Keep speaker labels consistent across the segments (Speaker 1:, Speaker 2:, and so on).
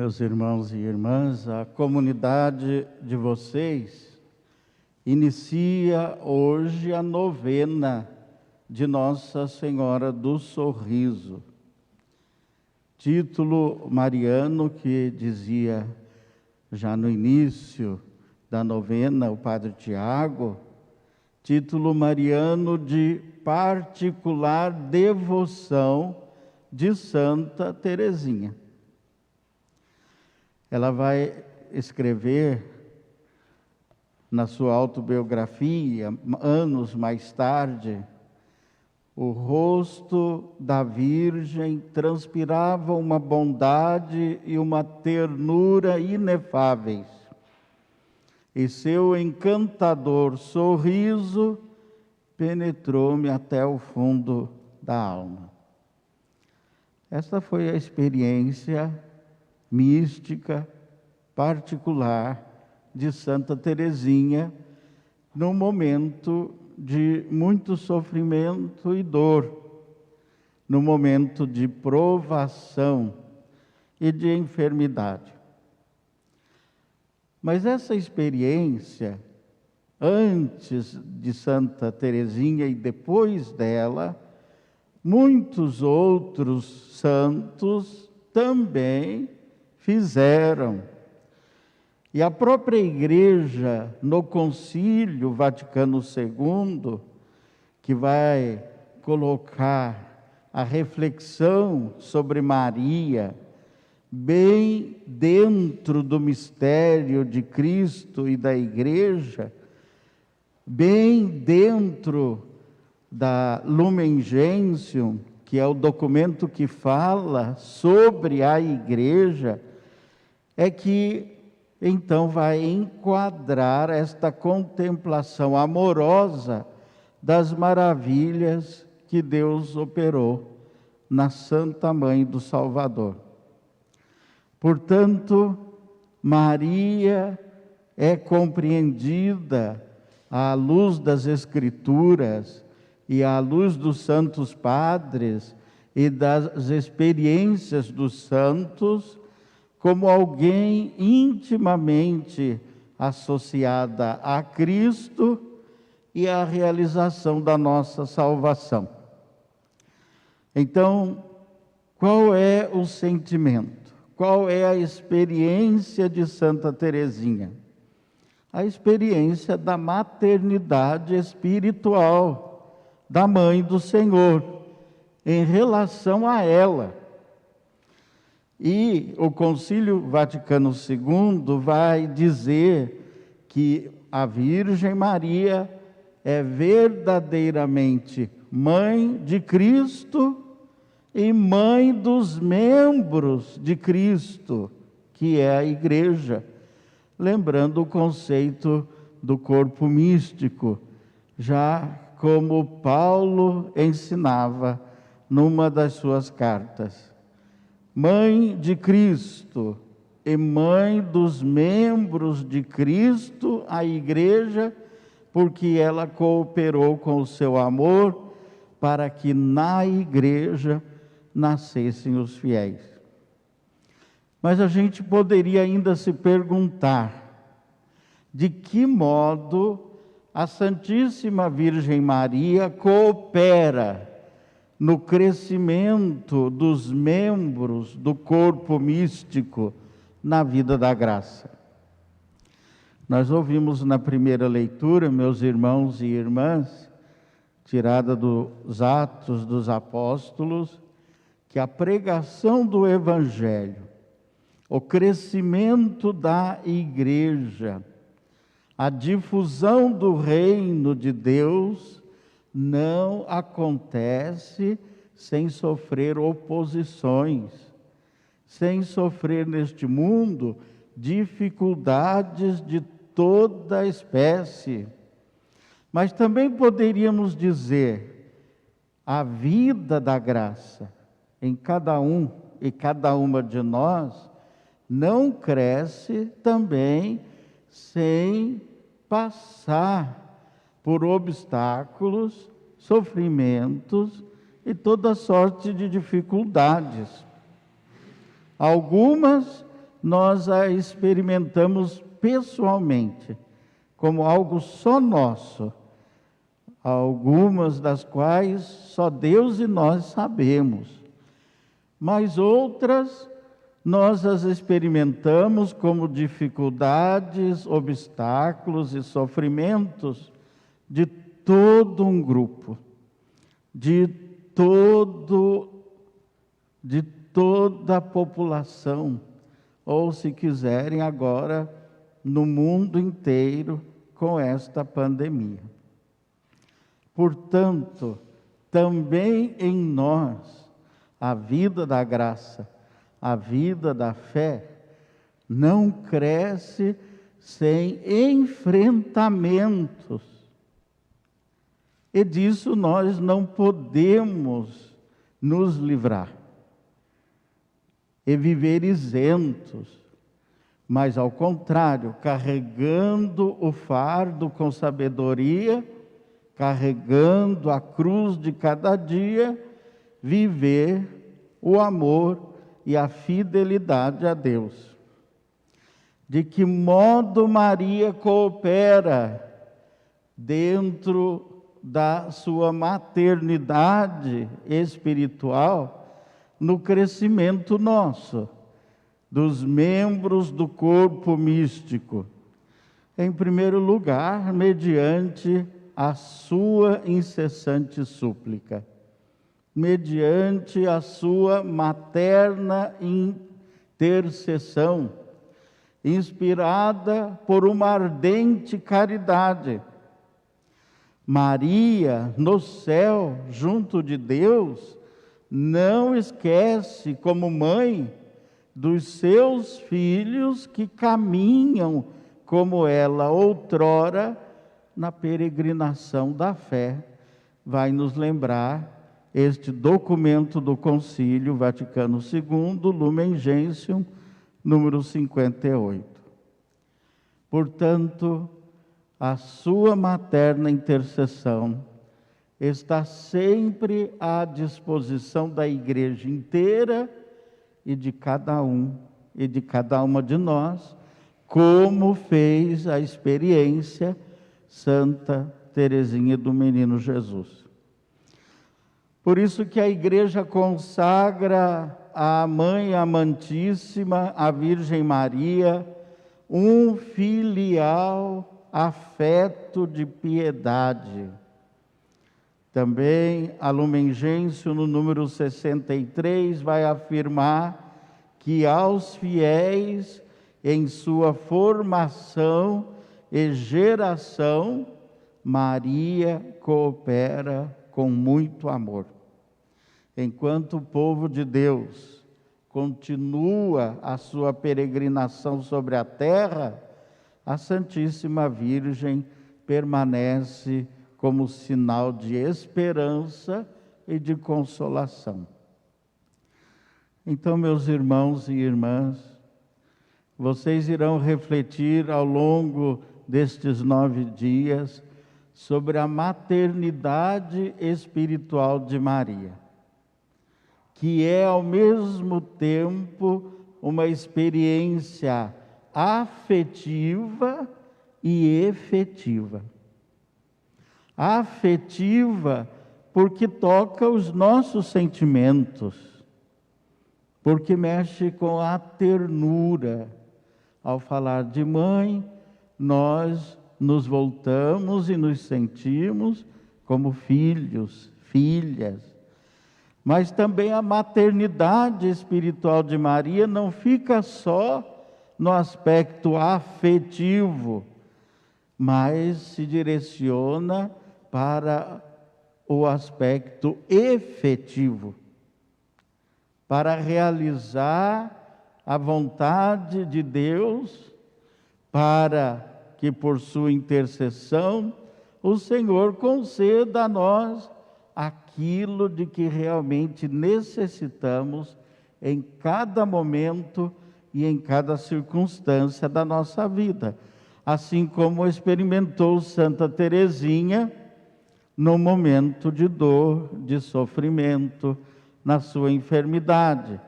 Speaker 1: Meus irmãos e irmãs, a comunidade de vocês inicia hoje a novena de Nossa Senhora do Sorriso. Título mariano que dizia já no início da novena o Padre Tiago, título mariano de particular devoção de Santa Teresinha. Ela vai escrever na sua autobiografia, anos mais tarde, o rosto da Virgem transpirava uma bondade e uma ternura inefáveis, e seu encantador sorriso penetrou-me até o fundo da alma. Esta foi a experiência mística, particular de Santa Teresinha, num momento de muito sofrimento e dor, no momento de provação e de enfermidade. Mas essa experiência, antes de Santa Teresinha e depois dela, muitos outros santos também fizeram. E a própria Igreja, no Concílio Vaticano II, que vai colocar a reflexão sobre Maria bem dentro do mistério de Cristo e da Igreja, bem dentro da Lumen Gentium, que é o documento que fala sobre a Igreja, é que então vai enquadrar esta contemplação amorosa das maravilhas que Deus operou na Santa Mãe do Salvador. Portanto, Maria é compreendida à luz das Escrituras e à luz dos santos padres e das experiências dos santos, como alguém intimamente associada a Cristo e à realização da nossa salvação. Então, qual é o sentimento? Qual é a experiência de Santa Teresinha? A experiência da maternidade espiritual da Mãe do Senhor em relação a ela. E o Concílio Vaticano II vai dizer que a Virgem Maria é verdadeiramente mãe de Cristo e mãe dos membros de Cristo, que é a Igreja, lembrando o conceito do corpo místico, já como Paulo ensinava numa das suas cartas. Mãe de Cristo e mãe dos membros de Cristo, a Igreja, porque ela cooperou com o seu amor para que na Igreja nascessem os fiéis. Mas a gente poderia ainda se perguntar de que modo a Santíssima Virgem Maria coopera no crescimento dos membros do corpo místico na vida da graça. Nós ouvimos na primeira leitura, meus irmãos e irmãs, tirada dos Atos dos Apóstolos, que a pregação do Evangelho, o crescimento da Igreja, a difusão do reino de Deus, não acontece sem sofrer oposições, sem sofrer neste mundo dificuldades de toda espécie. Mas também poderíamos dizer, a vida da graça em cada um e cada uma de nós não cresce também sem passar por obstáculos, sofrimentos e toda sorte de dificuldades. Algumas nós a experimentamos pessoalmente, como algo só nosso, algumas das quais só Deus e nós sabemos, mas outras nós as experimentamos como dificuldades, obstáculos e sofrimentos de todo um grupo, de toda a população, ou se quiserem agora, no mundo inteiro, com esta pandemia. Portanto, também em nós, a vida da graça, a vida da fé, não cresce sem enfrentamentos. E disso nós não podemos nos livrar e viver isentos, mas ao contrário, carregando o fardo com sabedoria, carregando a cruz de cada dia, viver o amor e a fidelidade a Deus. De que modo Maria coopera dentro da sua maternidade espiritual no crescimento nosso, dos membros do corpo místico. Em primeiro lugar, mediante a sua incessante súplica, mediante a sua materna intercessão, inspirada por uma ardente caridade. Maria, no céu, junto de Deus, não esquece, como mãe, dos seus filhos que caminham como ela outrora na peregrinação da fé. Vai nos lembrar este documento do Concílio Vaticano II, Lumen Gentium, número 58. Portanto, a sua materna intercessão está sempre à disposição da Igreja inteira e de cada um e de cada uma de nós, como fez a experiência Santa Teresinha do Menino Jesus. Por isso que a Igreja consagra à Mãe Amantíssima, a Virgem Maria, um filial afeto de piedade. Também a Lumen Gentium, no número 63, vai afirmar que aos fiéis, em sua formação e geração, Maria coopera com muito amor. Enquanto o povo de Deus continua a sua peregrinação sobre a terra, a Santíssima Virgem permanece como sinal de esperança e de consolação. Então, meus irmãos e irmãs, vocês irão refletir ao longo destes 9 dias sobre a maternidade espiritual de Maria, que é ao mesmo tempo uma experiência afetiva e efetiva. Afetiva porque toca os nossos sentimentos, porque mexe com a ternura. Ao falar de mãe, nós nos voltamos e nos sentimos como filhos, filhas. Mas também a maternidade espiritual de Maria não fica só no aspecto afetivo, mas se direciona para o aspecto efetivo, para realizar a vontade de Deus, para que por sua intercessão o Senhor conceda a nós aquilo de que realmente necessitamos em cada momento e em cada circunstância da nossa vida, assim como experimentou Santa Teresinha no momento de dor, de sofrimento, na sua enfermidade.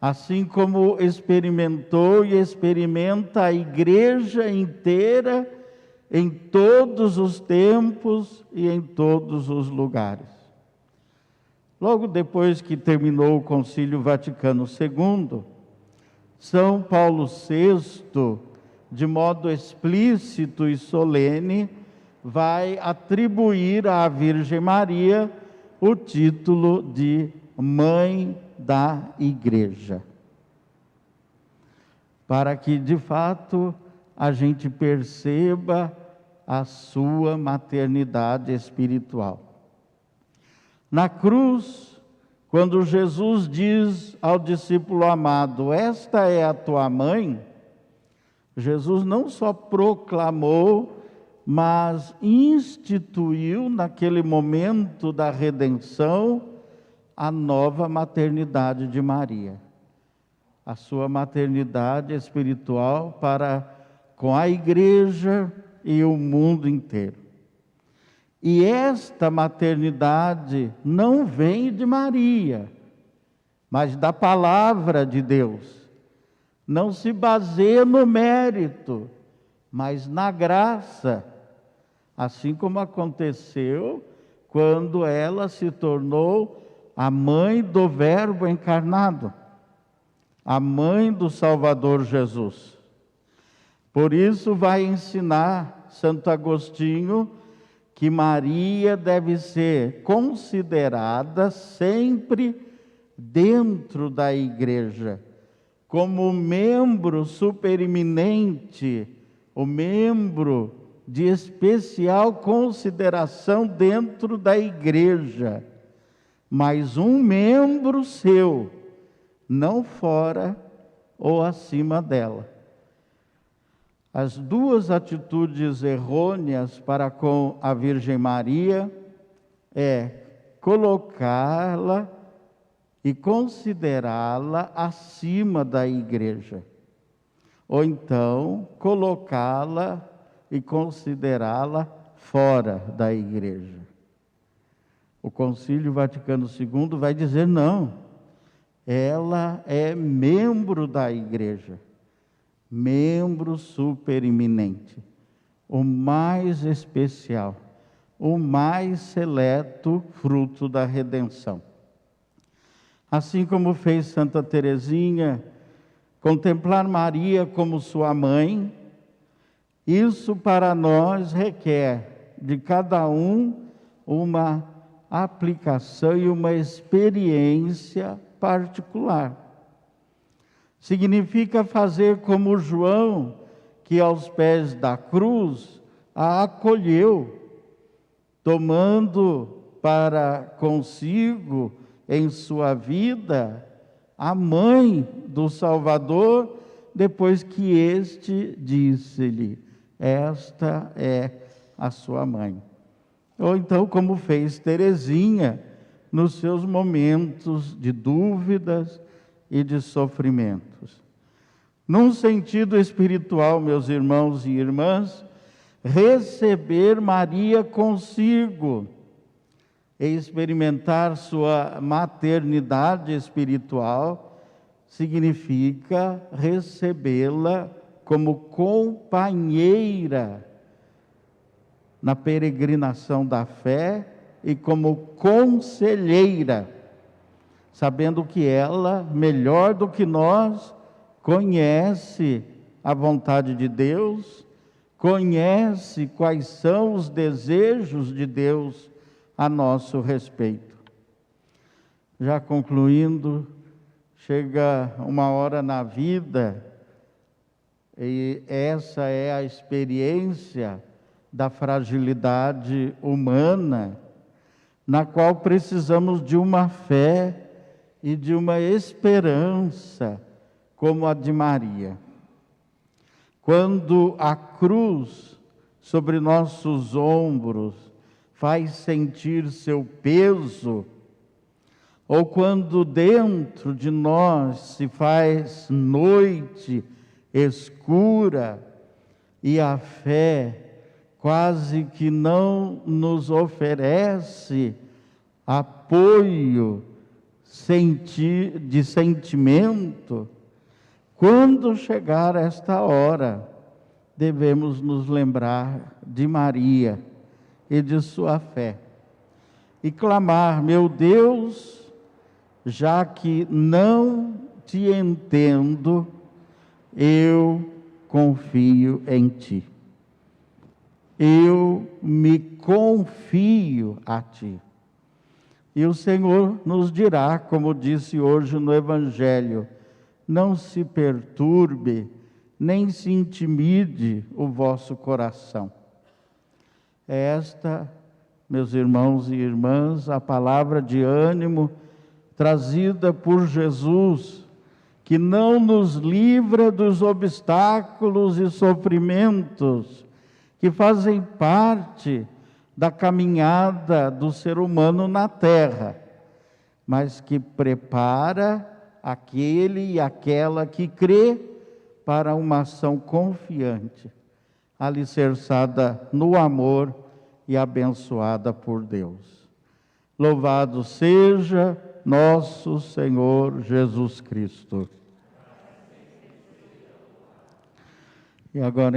Speaker 1: assim como experimentou e experimenta a igreja inteira em todos os tempos e em todos os lugares. Logo depois que terminou o Concílio Vaticano II, São Paulo VI, de modo explícito e solene, vai atribuir à Virgem Maria o título de Mãe da Igreja, para que, de fato, a gente perceba a sua maternidade espiritual. Na cruz, quando Jesus diz ao discípulo amado, esta é a tua mãe, Jesus não só proclamou, mas instituiu naquele momento da redenção a nova maternidade de Maria, a sua maternidade espiritual para com a igreja e o mundo inteiro. E esta maternidade não vem de Maria, mas da palavra de Deus. Não se baseia no mérito, mas na graça, assim como aconteceu quando ela se tornou a mãe do Verbo encarnado, a mãe do Salvador Jesus. Por isso vai ensinar Santo Agostinho que Maria deve ser considerada sempre dentro da igreja, como membro supereminente, o membro de especial consideração dentro da igreja, mas um membro seu, não fora ou acima dela. As duas atitudes errôneas para com a Virgem Maria é colocá-la e considerá-la acima da igreja, ou então colocá-la e considerá-la fora da igreja. O Concílio Vaticano II vai dizer não, ela é membro da igreja, membro supereminente, o mais especial, o mais seleto fruto da redenção. Assim como fez Santa Teresinha, contemplar Maria como sua mãe, isso para nós requer de cada um uma aplicação e uma experiência particular. Significa fazer como João, que aos pés da cruz a acolheu, tomando para consigo em sua vida a mãe do Salvador, depois que este disse-lhe, esta é a sua mãe. Ou então, como fez Teresinha, nos seus momentos de dúvidas e de sofrimentos. Num sentido espiritual, meus irmãos e irmãs, receber Maria consigo e experimentar sua maternidade espiritual significa recebê-la como companheira na peregrinação da fé e como conselheira, sabendo que ela, melhor do que nós, conhece a vontade de Deus, conhece quais são os desejos de Deus a nosso respeito. Já concluindo, chega uma hora na vida, e essa é a experiência da fragilidade humana, na qual precisamos de uma fé e de uma esperança como a de Maria. Quando a cruz sobre nossos ombros faz sentir seu peso, ou quando dentro de nós se faz noite escura e a fé quase que não nos oferece apoio, de sentimento, quando chegar esta hora, devemos nos lembrar de Maria e de sua fé e clamar: meu Deus, já que não te entendo, eu confio em ti. Eu me confio a ti. E o Senhor nos dirá, como disse hoje no Evangelho: não se perturbe, nem se intimide o vosso coração. É esta, meus irmãos e irmãs, a palavra de ânimo trazida por Jesus, que não nos livra dos obstáculos e sofrimentos que fazem parte da caminhada do ser humano na terra, mas que prepara aquele e aquela que crê para uma ação confiante, alicerçada no amor e abençoada por Deus. Louvado seja nosso Senhor Jesus Cristo. E agora